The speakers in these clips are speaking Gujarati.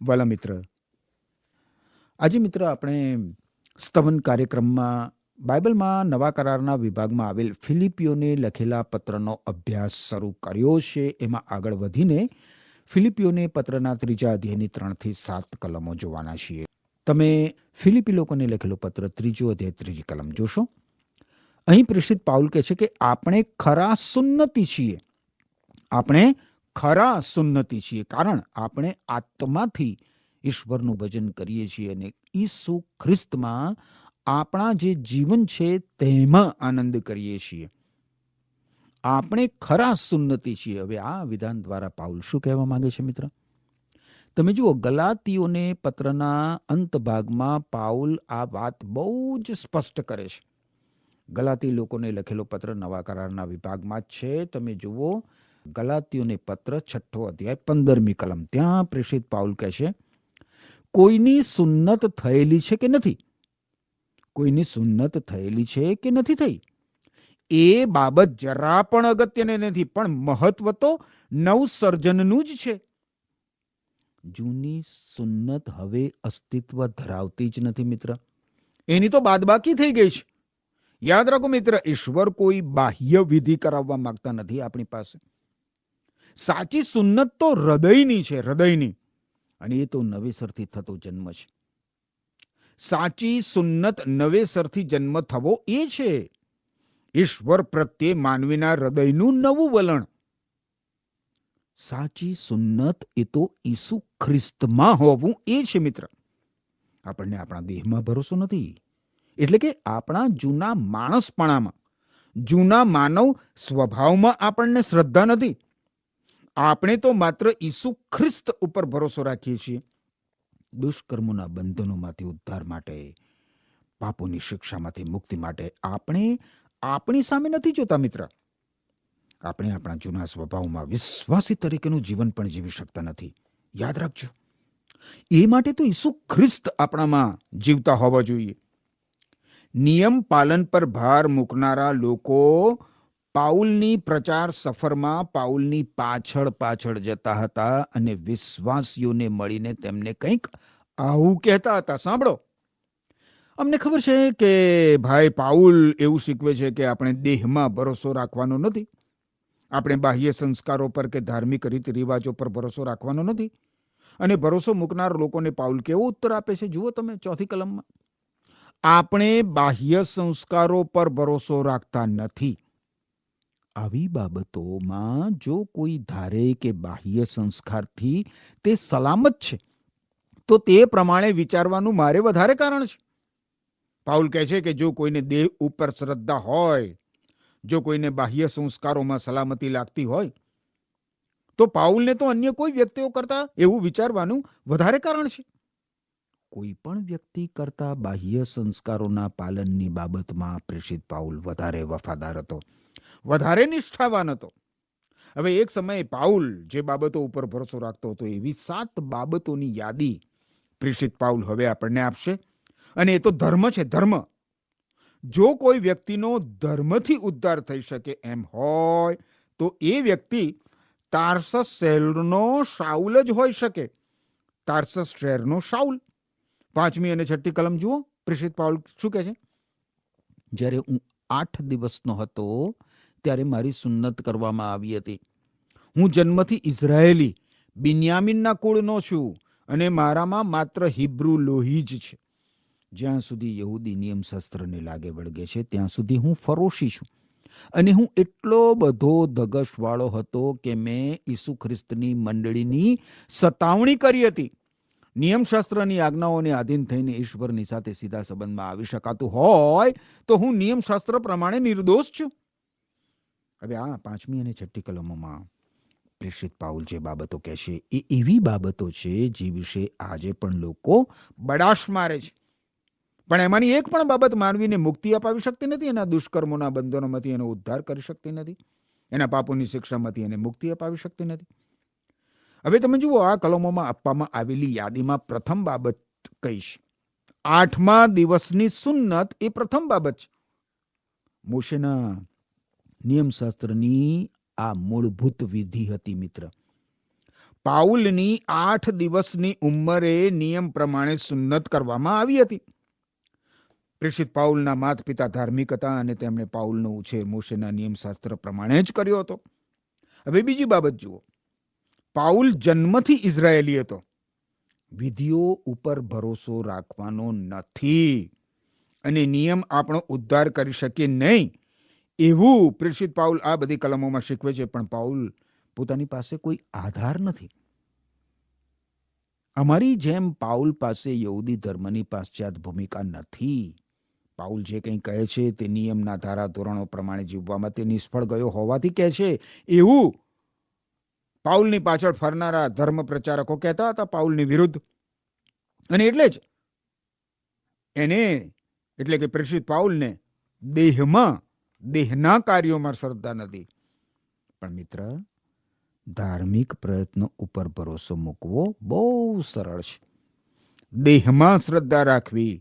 વાલા મિત્ર, આજે મિત્ર આપણે સ્તવન કાર્યક્રમમાં બાઇબલમાં નવા કરારના વિભાગમાં આવેલ ફિલિપીઓને લખેલા પત્રનો અભ્યાસ શરૂ કર્યો છે. એમાં આગળ વધીને ફિલિપીઓને પત્રના 3 અધ્યાયની 3 થી 7 કલમો જોવાના છીએ. તમે ફિલિપી લોકોને લખેલો પત્ર 3 અધ્યાય 3 કલમ જોશો. અહીં પ્રેષિત પાઉલ કહે છે કે આપણે ખરા સુન્નતિ છીએ. આપણે ખરા સુન્નતિ છીએ કારણ આપણે આત્માથી ઈશ્વરનું ભજન કરીએ છીએ અને ઈસુ ખ્રિસ્તમાં આપણા જે જીવન છે તેમાં આનંદ કરીએ છીએ. આપણે ખરા સુન્નતિ છીએ. હવે આ વિધાન દ્વારા પાઉલ શું કહેવા માંગે છે મિત્ર? તમે જુઓ, ગલાતીઓને પત્રના અંત ભાગમાં પાઉલ આ વાત બહુ જ સ્પષ્ટ કરે છે. ગલાતી લોકોને લખેલો પત્ર નવા કરારના વિભાગમાં જ છે. તમે જુઓ, ગલાતીઓને પત્ર 6 અધ્યાય 15મી કલમ. ત્યાં પ્રેષિત પાઉલ કહે છે, કોઈની સુન્નત થયેલી છે કે નથી? કોઈની સુન્નત થયેલી છે કે નથી થઈ? એ બાબત જરા પણ અગત્યની નથી, પણ મહત્વ તો નવસર્જનનું જ છે. જૂની સુન્નત હવે અસ્તિત્વ ધરાવતી જ નથી મિત્ર. એની તો બાદબાકી થઈ ગઈ છે. યાદ રાખો મિત્ર, ઈશ્વર કોઈ બાહ્ય વિધિ કરાવવા માંગતા નથી આપણી પાસે. સાચી સુન્નત તો હૃદયની છે, હૃદયની. અને એ તો નવેસરથી થતો જન્મ છે. સાચી સુન્નત નવેસરથી જન્મ થવો એ છે ઈશ્વર પ્રત્યે માનવીના હૃદયનું નવું વલણ. સાચી સુન્નત એ તો ઈસુ ખ્રિસ્તમાં હોવું એ છે મિત્ર. આપણને આપણા દેહમાં ભરોસો નથી, એટલે કે આપણા જૂના માણસપણામાં, જૂના માનવ સ્વભાવમાં આપણને શ્રદ્ધા નથી. આપણે તો માત્ર ઈસુ ખ્રિસ્ત ઉપર ભરોસો રાખીએ છીએ. દુષ્કર્મોના બંધનોમાંથી ઉદ્ધાર માટે, પાપોની શિક્ષામાંથી મુક્તિ માટે આપણે આપણી સામે નથી જોતા મિત્ર. આપણે આપણા જૂના સ્વભાવમાં વિશ્વાસી તરીકેનું જીવન પણ જીવી શકતા નથી. યાદ રાખજો, એ માટે તો ઈસુ ખ્રિસ્ત આપણામાં જીવતા હોવા જોઈએ. નિયમ પાલન પર ભાર મૂકનારા લોકો પાઉલની પ્રચાર સફરમાં પાઉલની પાછળ જતા હતા અને વિશ્વાસીઓને મળીને તેમને કંઈક આવું કહેતા હતા. સાંભળો, અમને ખબર છે કે ભાઈ પાઉલ એવું શીખવે છે કે આપણે દેહમાં ભરોસો રાખવાનો નથી, આપણે બાહ્ય સંસ્કારો પર કે ધાર્મિક રીત રિવાજો પર ભરોસો રાખવાનો નથી. અને ભરોસો મૂકનાર લોકોને પાઉલ કેવો ઉત્તર આપે છે જુઓ તમે 4 કલમમાં. આપણે બાહ્ય સંસ્કારો પર ભરોસો રાખતા નથી. આવી બાબતોમાં જો કોઈ ધારે કે બાહ્ય સંસ્કારથી તે સલામત છે, તો તે પ્રમાણે વિચારવાનું મારે વધારે કારણ છે. પાઉલ કહે છે કે જો કોઈને દેહ ઉપર શ્રદ્ધા હોય, જો કોઈને બાહ્ય સંસ્કારોમાં સલામતી લાગતી હોય, તો પાઉલને તો અન્ય કોઈ વ્યક્તિઓ કરતા એવું વિચારવાનું વધારે કારણ છે. કોઈ પણ વ્યક્તિ કરતા બાહ્ય સંસ્કારોના પાલનની બાબતમાં પ્રેષિત પાઉલ વધારે વફાદાર હતો, વધારે નિષ્ઠાવાન હતો. હવે એક સમયે પાઉલ જે બાબતો ઉપર ભરોસો રાખતો હતો, એવી 7 બાબતોની યાદી પ્રેષિત પાઉલ હવે આપણને આપશે. અને એ તો ધર્મ છે, ધર્મ. જો કોઈ વ્યક્તિનો ધર્મથી ઉદ્ધાર થઈ શકે એમ હોય તો એ વ્યક્તિ તાર્સસ શહેરનો શાઉલ જ હોઈ શકે. તાર્સસ શહેરનો શાઉલ. 5મી અને 6ઠ્ઠી કલમ જુઓ, પ્રેષિત પાઉલ શું કહે છે? જ્યારે હું 8 દિવસનો હતો ત્યારે મારી સુન્નત કરવામાં આવી હતી. હું જન્મથી ઇઝરાયેલી બિન્યામીનના કુળનો છું અને મારામાં માત્ર હિબ્રુ લોહી જ છે. જ્યાં સુધી યહૂદી નિયમશાસ્ત્રને લાગે વળગે છે ત્યાં સુધી હું ફરોશી છું. અને હું એટલો બધો ધગશવાળો હતો કે મેં ઈસુ ખ્રિસ્તની મંડળીની સતાવણી કરી હતી. નિયમશાસ્ત્રની આજ્ઞાઓને આધીન થઈને ઈશ્વરની સાથે સીધા સંબંધમાં આવી શકાતું હોય તો હું નિયમશાસ્ત્ર પ્રમાણે નિર્દોષ છું. હવે આ 5મી અને 6ઠ્ઠી કલમોમાં પ્રેષિત પાઉલ જે બાબતો કહેશે એ એવી બાબતો છે જે વિશે આજે પણ લોકો બડાશ મારે છે. પણ એમાંની એક પણ બાબત માનવીને મુક્તિ અપાવી શકતી નથી, એના દુષ્કર્મોના બંધનોમાંથી એનો ઉદ્ધાર કરી શકતી નથી, એના પાપોની શિક્ષામાંથી એને મુક્તિ અપાવી શકતી નથી. હવે તમે જુઓ, આ કલમોમાં આપવામાં આવેલી યાદીમાં પ્રથમ બાબત કઈ છે? 8મા દિવસની સુન્નત એ પ્રથમ બાબત છે. મોશેના નિયમશાસ્ત્રની આ મૂળભૂત વિધિ હતી મિત્ર. પાઉલની 8 દિવસની ઉંમરે નિયમ પ્રમાણે સુન્નત કરવામાં આવી હતી. પ્રેષિત પાઉલના માતા પિતા ધાર્મિક હતા અને તેમણે પાઉલનો ઉછેર મોશેના નિયમશાસ્ત્ર પ્રમાણે જ કર્યો હતો. હવે બીજી બાબત જુઓ. પાઉલ જન્મથી ઇઝરાયેલી હતો. વિધિઓ ઉપર ભરોસો રાખવાનો નથી અને નિયમ આપણો ઉદ્ધાર કરી શકે નહીં એવું પ્રેષિત પાઉલ આ બધી કલમોમાં શીખવે છે. પણ પાઉલ પોતાની પાસે કોઈ આધાર નથી. અમારી જેમ પાઉલ પાસે યહૂદી ધર્મની પાશ્ચાત ભૂમિકા નથી. પાઉલ જે કંઈ કહે છે તે નિયમના ધારા ધોરણો પ્રમાણે જીવવામાં તે નિષ્ફળ ગયો હોવાથી કહે છે એવું પાઉલની પાછળ ફરનારા ધર્મ પ્રચારકો કહેતા હતા પાઉલની વિરુદ્ધ. અને એટલે જ એને એટલે કે પ્રેષિત પાઉલને દેહના કાર્યોમાં શ્રદ્ધા નથી. પણ મિત્ર, ધાર્મિક પ્રયત્નો ઉપર ભરોસો મૂકવો બહુ સરળ છે. દેહમાં શ્રદ્ધા રાખવી,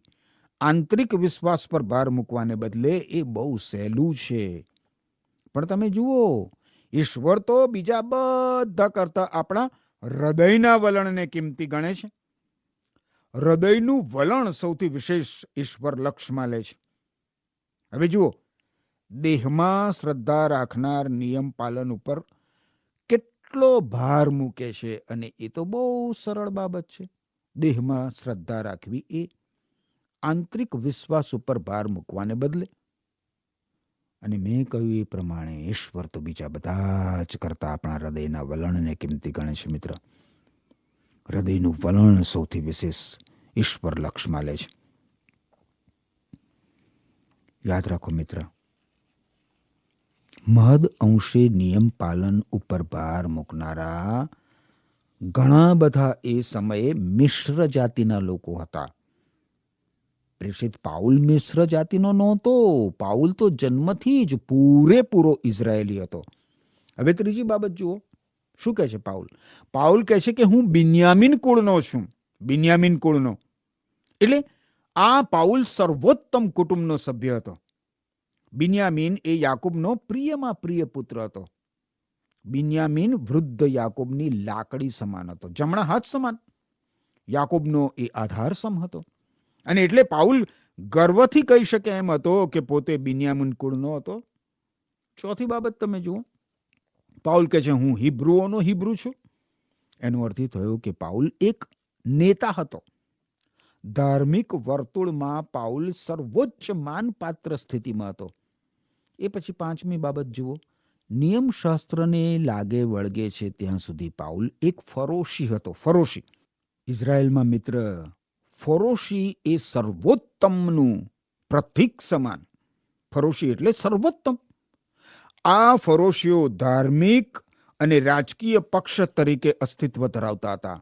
આંતરિક વિશ્વાસ પર ભાર મૂકવાને બદલે એ બહુ સહેલું છે. પણ તમે જુઓ, ઈશ્વર તો બીજા બધા કરતા આપણા હૃદયના વલણને કિંમતી ગણે છે. હૃદયનું વલણ સૌથી વિશેષ ઈશ્વર લક્ષમાં લે છે. હવે જુઓ, દેહમાં શ્રદ્ધા રાખનાર નિયમ પાલન ઉપર કેટલો ભાર મૂકે છે અને એ તો બહુ સરળ બાબત છે. દેહમાં શ્રદ્ધા રાખવી એ આંતરિક વિશ્વાસ ઉપર ભાર મૂકવાને બદલે. અને મેં કહ્યું એ પ્રમાણે ઈશ્વર તો બીજા બધા જ કરતા આપણા હૃદયના વલણને કિંમતી ગણે છે. મિત્ર, હૃદયનું વલણ સૌથી વિશેષ ઈશ્વર લક્ષમાં લે છે. યાદ રાખો મિત્ર, મહદ અંશે નિયમ પાલન ઉપર ભાર મૂકનારા ઘણા બધા એ સમયે મિશ્ર જાતિના લોકો હતા. પ્રેષિત પાઉલ મિશ્ર જાતિનો નહોતો. પાઉલ તો જન્મથી જ પૂરેપૂરો ઇઝરાયેલી હતો. હવે ત્રીજી બાબત જુઓ, શું કહે છે પાઉલ? પાઉલ કહે છે કે હું બિન્યામીન કુળનો છું. બિન્યામીન કુળનો એટલે આ પાઉલ સર્વોત્તમ કુટુંબનો સભ્ય હતો. બિન્યામીન એ યાકૂબનો પ્રિયમાં પ્રિય પુત્ર હતો. બિન્યામીન વૃદ્ધ યાકૂબની લાકડી સમાન હતો, જમણા હાથ સમાન. યાકૂબનો એ આધાર સમ હતો. અને એટલે પાઉલ ગર્વથી કહી શકે એમ હતો કે પોતે બિન્યામીન કુળનો હતો. ચોથી બાબત તમે જુઓ, પાઉલ કહે છે હું હિબ્રુઓનો હિબ્રુ છું. એનો અર્થ એ થયો કે પાઉલ એક નેતા હતો. ધાર્મિક વર્તુળમાં પાઉલ સર્વોચ્ચ માનપાત્ર સ્થિતિમાં હતો. એ પછી પાંચમી બાબત જુઓ, નિયમશાસ્ત્રને લાગે વળગે છે ત્યાં સુધી પાઉલ એક ફરોશી હતો. ફરોશી ઇઝરાયલમાં મિત્ર, ફરોશી એ સર્વોત્તમનું પ્રતીક સમાન. ફરોશી એટલે સર્વોત્તમ. આ ફરોશીઓ ધાર્મિક અને રાજકીય પક્ષ તરીકે અસ્તિત્વ ધરાવતા હતા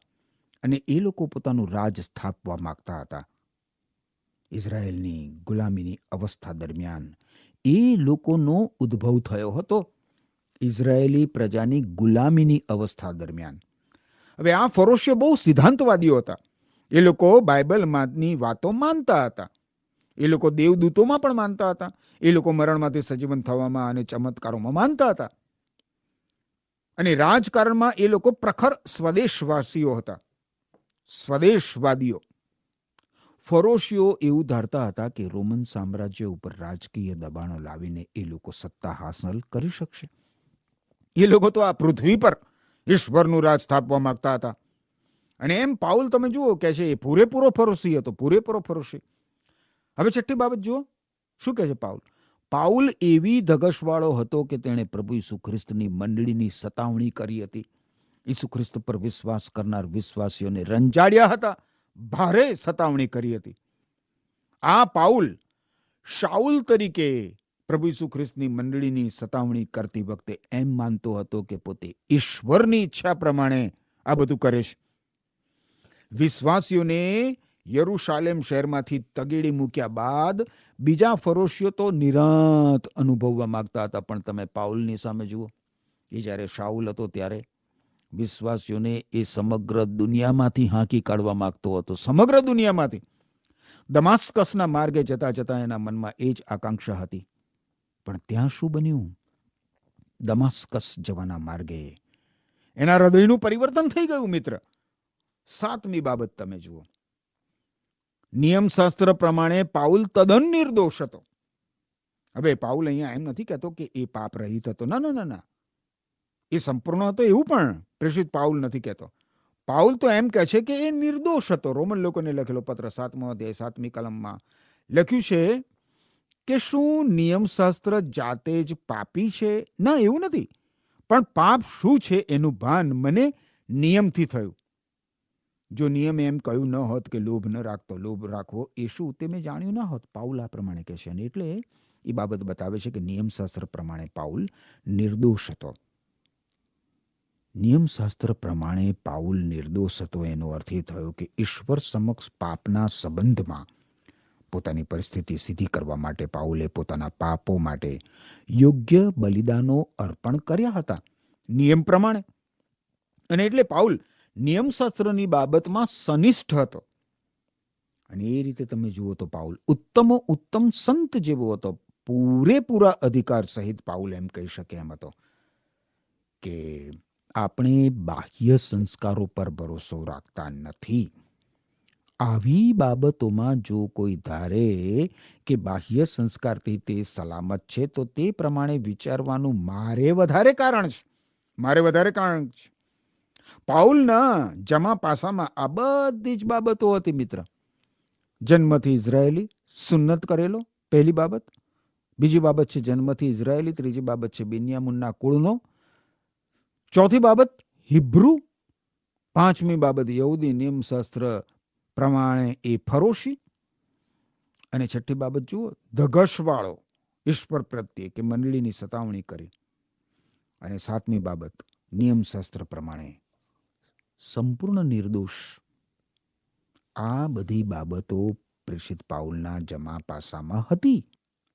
અને એ લોકો પોતાનું રાજ સ્થાપવા માંગતા હતા. ઇઝરાયલની ગુલામીની અવસ્થા દરમિયાન એ લોકોનો ઉદ્ભવ થયો હતો. ઇઝરાયેલી પ્રજાની ગુલામીની અવસ્થા દરમિયાન. હવે આ ફરોશીઓ બહુ સિદ્ધાંતવાદીઓ હતા. એ લોકો બાઇબલમાંની વાતો માનતા હતા. એ લોકો દેવદૂતોમાં પણ માનતા હતા. એ લોકો મરણમાંથી સજીવન થવામાં અને ચમત્કારોમાં માનતા હતા. અને રાજકારણમાં એ લોકો પ્રખર સ્વદેશવાસીઓ હતા, સ્વદેશવાદીઓ. ફરોશીઓ એવું ધારતા હતા કે રોમન સામ્રાજ્ય ઉપર રાજકીય દબાણો લાવીને એ લોકો સત્તા હાંસલ કરી શકશે. એ લોકો તો આ પૃથ્વી પર ઈશ્વરનું રાજ સ્થાપવા માંગતા હતા. અને એમ પાઉલ તમે જુઓ કે છે એ પૂરેપૂરો ફરોશી હતો, પૂરેપૂરો ફરોશી. હવે છઠ્ઠી બાબત જુઓ, શું કહે છે પાઉલ? પાઉલ એવી ધગશવાળો હતો કે તેણે પ્રભુ ઈસુ ખ્રિસ્તની મંડળીની સતાવણી કરી હતી. ઈસુ ખ્રિસ્ત પર વિશ્વાસ કરનાર વિશ્વાસીઓને રંજાડ્યા હતા, ભારે સતાવણી કરી હતી. આ પાઉલ શાઉલ તરીકે પ્રભુ ઈસુ ખ્રિસ્તની મંડળીની સતાવણી કરતી વખતે એમ માનતો હતો કે પોતે ઈશ્વરની ઈચ્છા પ્રમાણે આ બધું કરે છે. વિશ્વાસીઓને યરુશાલેમ શહેરમાંથી તગેડી મૂક્યા બાદ બીજા ફરોશીઓ તો નિરાંત અનુભવવા માંગતા હતા. પણ તમે પાઉલની સામે જુઓ, એ જ્યારે શાઉલ હતો ત્યારે વિશ્વાસીઓને એ સમગ્ર દુનિયામાંથી હાંકી કાઢવા માંગતો હતો, સમગ્ર દુનિયામાંથી. દમાસ્કસના માર્ગે જતા જતા એના મનમાં એ જ આકાંક્ષા હતી. પણ ત્યાં શું બન્યું? દમાસ્કસ જવાના માર્ગે એના હૃદયનું પરિવર્તન થઈ ગયું મિત્ર. 7મી બાબત તમે જુઓ. નિયમશાસ્ત્ર પ્રમાણે પાઉલ તદ્દન નિર્દોષ હતો. હવે પાઉલ અહીંયા એમ નથી કહેતો કે એ પાપ રહિત હતો. ના ના ના ના, એ સંપૂર્ણ હતો એવું પણ પ્રેષિત પાઉલ નથી કહેતો. પાઉલ તો એમ કહે છે કે એ નિર્દોષ હતો. રોમન લોકોને લખેલો પત્ર 7મો અધ્યાય 7મી કલમમાં લખ્યું છે કે શું નિયમશાસ્ત્ર જાતે જ પાપી છે? ના, એવું નથી. પણ પાપ શું છે એનું ભાન મને નિયમથી થયું. જો નિયમે એમ કહ્યું ન હોત કે લોભ ન રાખતો, લોભ રાખવો એ શું તે મેં જાણ્યું ન હોત. પાઉલ આ પ્રમાણે કહે છે. અને એટલે એ બાબત બતાવે છે કે નિયમશાસ્ત્ર પ્રમાણે પાઉલ નિર્દોષ હતો. નિયમશાસ્ત્ર પ્રમાણે પાઉલ નિર્દોષ હતો એનો અર્થ એ થયો કે ઈશ્વર સમક્ષ પાપના સંબંધમાં પોતાની પરિસ્થિતિ સીધી કરવા માટે પાઉલે પોતાના પાપો માટે યોગ્ય બલિદાનો અર્પણ કર્યા હતા નિયમ પ્રમાણે. અને એટલે પાઉલ નિયમશાસ્ત્રની બાબતમાં સનિષ્ઠ હતો. અને એ રીતે તમે જુઓ તો પાઉલ ઉત્તમ સંત જેવો હતો. પૂરેપૂરા અધિકાર સહિત પાઉલ એમ કહી શકે એમ હતો કે આપણે બાહ્ય સંસ્કારો પર ભરોસો રાખતા નથી. આવી બાબતોમાં જો કોઈ ધારે કે બાહ્ય સંસ્કારથી તે સલામત છે તો તે પ્રમાણે વિચારવાનું મારે વધારે કારણ છે. પાઉલના જમા પાસામાં આ બધી જ બાબતો હતી મિત્ર. જન્મથી ઇઝરાયેલી, સુન્નત કરેલો, પહેલી બાબત. બીજી બાબત છે જન્મથી ઇઝરાયેલી. ત્રીજી બાબત છે બિન્યામીનના કુળનો. ચોથી બાબત હિબ્રુ. 5મી બાબત યહૂદી નિયમશાસ્ત્ર પ્રમાણે એ ફરોશી. અને 6ઠ્ઠી બાબત જુઓ, ધગશવાળો ઈશ્વર પ્રત્યે કે મંડળીની સતાવણી કરી. અને 7મી બાબત નિયમશાસ્ત્ર પ્રમાણે સંપૂર્ણ નિર્દોષ. આ બધી બાબતો પ્રેષિત પાઉલના જમા પાસામાં હતી.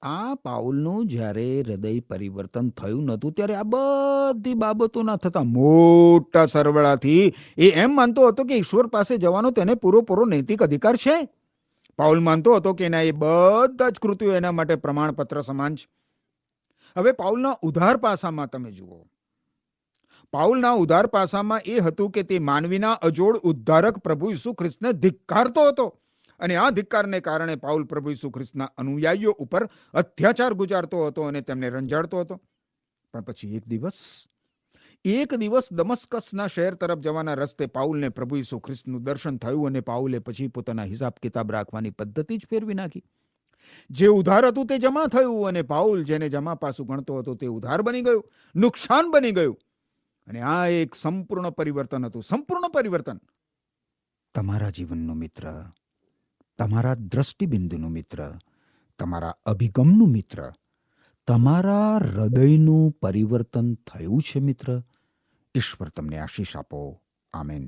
આ પાઉલનું જ્યારે હૃદય પરિવર્તન થયું નહોતું ત્યારે આ બધી બાબતોના થતા મોટા સરવાળાથી એ એમ માનતો હતો કે ઈશ્વર પાસે જવાનો તેને પૂરો નૈતિક અધિકાર છે. પાઉલ માનતો હતો કે એના એ બધા જ કૃત્યો એના માટે પ્રમાણપત્ર સમાન છે. હવે પાઉલના ઉધાર પાસામાં તમે જુઓ. પાઉલના ઉધાર પાસામાં એ હતું કે તે માનવીના અજોડ ઉદ્ધારક પ્રભુ ઈસુ ખ્રિસ્તને ધિક્કારતો હતો. અને આ ધિક્કારને કારણે પાઉલ પ્રભુ ઈસુ ખ્રિસ્તના અનુયાયીઓ ઉપર અત્યાચાર ગુજારતો હતો અને તેમને રંજાડતો હતો. પણ પછી એક દિવસ દમસ્કસના શહેર તરફ જવાના રસ્તે પાઉલને પ્રભુ ઈસુ ખ્રિસ્તનું દર્શન થયું અને પાઉલે પછી પોતાના હિસાબ કિતાબ રાખવાની પદ્ધતિ જ ફેરવી નાખી. જે ઉધાર હતું તે જમા થયું અને પાઉલ જેને જમા પાસું ગણતો હતો તે ઉધાર બની ગયું, નુકસાન બની ગયું. અને આ એક સંપૂર્ણ પરિવર્તન હતું. સંપૂર્ણ પરિવર્તન. તમારા જીવનનું મિત્ર, તમારા દ્રષ્ટિબિંદુનું મિત્ર, તમારા અભિગમનું મિત્ર, તમારા હૃદયનું પરિવર્તન થયું છે મિત્ર. ઈશ્વર તમને આશીષ આપો. આમેન.